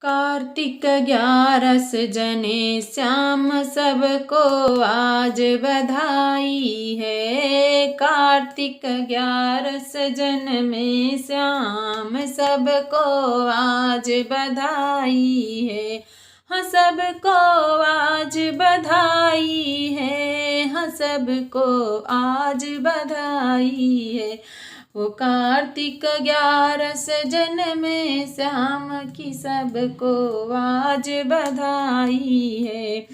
कार्तिक 11 जने श्याम सबको आज बधाई है। कार्तिक 11 जन में श्याम सबको आज बधाई है। हाँ सबको आज बधाई है। हाँ सबको आज बधाई है। वो कार्तिक 11 जन में श्याम की सबको आज बधाई है।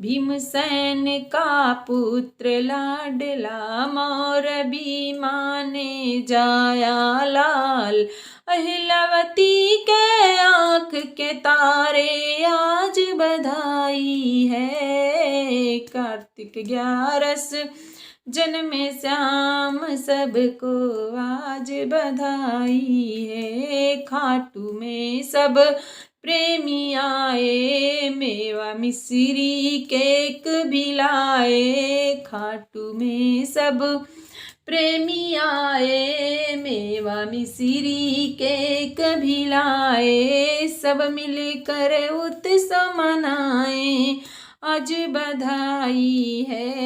भीमसेन का पुत्र लाडला मोर भी माने जाया लाल। अहिलवती के आँख के तारे आज बधाई है। कार्तिक 11 जन में श्याम सबको आज बधाई है। खाटू में सब प्रेमी आए, मेवा मिश्री केक भी लाए। खाटू में सब प्रेमी आए, मेवा मिश्री केक भी लाए। सब मिलकर उत्सव मनाए आज बधाई है।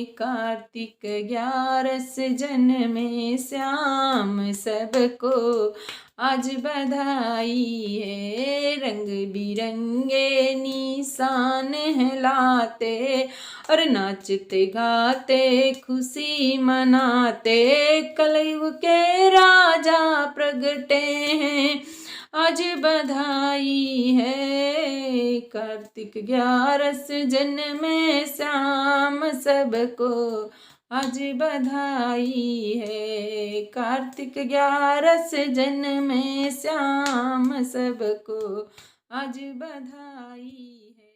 कार्तिक 11 जन में श्याम सबको आज बधाई है। रंग बिरंगे निशान लाते और नाचते गाते खुशी मनाते। कलयुग के राजा प्रगटे हैं आज बधाई है। कार्तिक 11 जन में श्याम सबको आज बधाई है। कार्तिक 11 जन में श्याम सबको आज बधाई है।